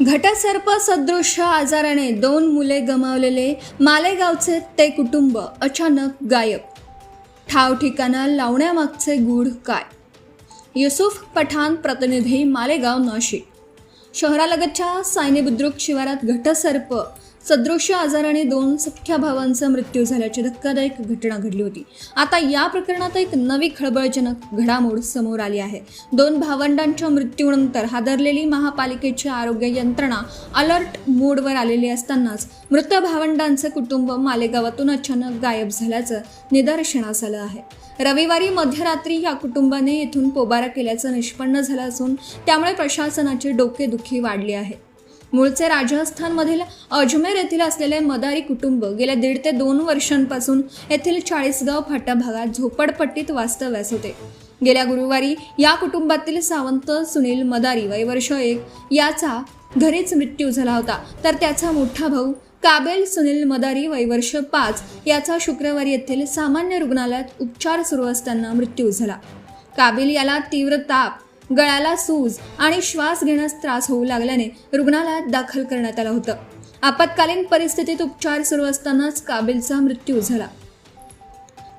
घटसर्प सदृश आजाराने 2 मुले गमावलेले मालेगावचे ते कुटुंब अचानक गायब. ठाव ठिकाणा लावण्यामागचे गूढ काय? युसुफ पठाण, प्रतिनिधी, मालेगाव, नाशिक. शहरालगतच्या सायनी बुद्रुक शिवारात घटसर्प सदृश आजाराने 2 सख्ख्या भावांचा मृत्यू झाल्याची धक्कादायक घटना घडली होती. आता या प्रकरणात एक नवी खळबळजनक घडामोड समोर आली आहे. 2 भावंडांच्या मृत्यूनंतर हादरलेली महापालिकेची आरोग्य यंत्रणा अलर्ट मोडवर आलेली असतानाच मृत भावंडांचे कुटुंब मालेगावातून अचानक गायब झाल्याचं निदर्शनास आलं आहे. रविवारी मध्यरात्री या कुटुंबाने येथून पोबारा केल्याचं निष्पन्न झालं असून त्यामुळे प्रशासनाची डोकेदुखी वाढली आहे. मूळचे राजस्थानमधील अजमेर येथील असलेले मदारी कुटुंब गेल्या 1.5 ते 2 वर्षांपासून येथील 40गाव फाटा भागात झोपडपट्टीत वास्तव्यास होते. गेल्या गुरुवारी या कुटुंबातील सावंत सुनील मदारी वय वर्ष 1 याचा घरीच मृत्यू झाला होता, तर त्याचा मोठा भाऊ काबेल सुनील मदारी वय वर्ष 5 याचा शुक्रवारी येथील सामान्य रुग्णालयात उपचार सुरू असताना मृत्यू झाला. काबेल याला तीव्र ताप, गळ्याला सूज आणि श्वास घेण्यास त्रास होऊ लागल्याने रुग्णालयात दाखल करण्यात आलं होतं. आपत्कालीन परिस्थितीत उपचार सुरू असतानाच काबेलचा मृत्यू झाला.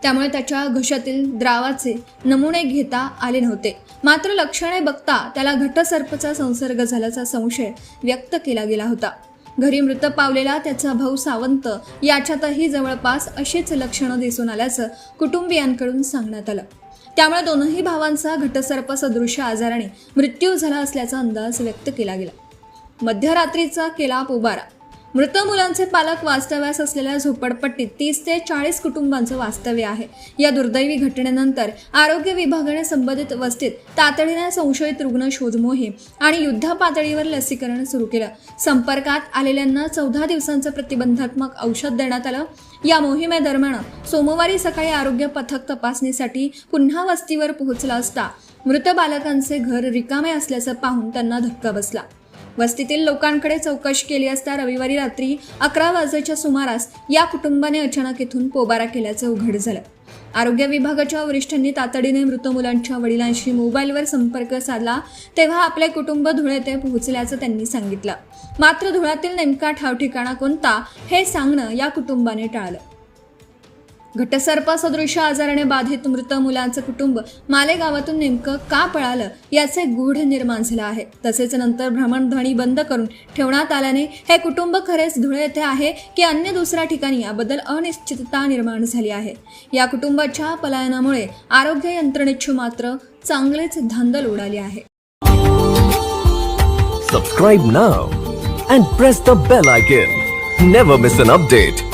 त्यामुळे त्याच्या घशातील द्रावाचे नमुने घेता आले नव्हते. मात्र लक्षणे बघता त्याला घटसर्पचा संसर्ग झाल्याचा संशय व्यक्त केला गेला होता. घरी मृत पावलेला त्याचा भाऊ सावंत याच्यातही जवळपास अशीच लक्षणं दिसून आल्याचं कुटुंबियांकडून सांगण्यात आलं. त्यामुळे दोनही भावांचा घटसर्प सदृश आजाराने मृत्यू झाला असल्याचा अंदाज व्यक्त केला गेला. मध्यरात्रीचा केला पोबारा. मृत मुलांचे पालक वास्तव्यास असलेल्या झोपडपट्टीत 30 ते 40 कुटुंबांचं वास्तव्य आहे. या दुर्दैवी घटनेनंतर आरोग्य विभागाने संबंधित वस्तीत तातडीने संशयित रुग्ण शोध मोहीम आणि युद्धपातळीवर लसीकरण सुरू केलं. संपर्कात आलेल्यांना 14 दिवसांचं प्रतिबंधात्मक औषध देण्यात आलं. या मोहिमेदरम्यान सोमवारी सकाळी आरोग्य पथक तपासणीसाठी पुन्हा वस्तीवर पोहोचला असता मृत बालकांचे घर रिकामे असल्याचं पाहून त्यांना धक्का बसला. वस्तीतील लोकांकडे चौकशी केली असता रविवारी रात्री 11 वाजेच्या सुमारास या कुटुंबाने अचानक इथून पोबारा केल्याचं उघड झालं. आरोग्य विभागाच्या वरिष्ठांनी तातडीने मृत मुलांच्या वडिलांशी मोबाईलवर संपर्क साधला तेव्हा आपले कुटुंब धुळे येथे पोहोचल्याचं त्यांनी सांगितलं. मात्र धुळ्यातील नेमका ठाव ठिकाणा कोणता हे सांगणं या कुटुंबाने टाळलं. घटसर्प सदृश आजाराने बाधित मृत मुलांचं कुटुंब मालेगावातून नेमकं का पळालं याचे गूढ निर्माण झालं आहे. तसेच नंतर भ्रमणध्वनी बंद करून ठेवण्यात आल्याने हे कुटुंब खरेच धुळे येथे आहे की अन्य दुसऱ्या ठिकाणी याबद्दल अनिश्चितता निर्माण झाली आहे. या कुटुंबाच्या पलायनामुळे आरोग्य यंत्रणेची मात्र चांगलीच धांदल उडाली आहे. Subscribe now and press the bell icon. Never miss an update.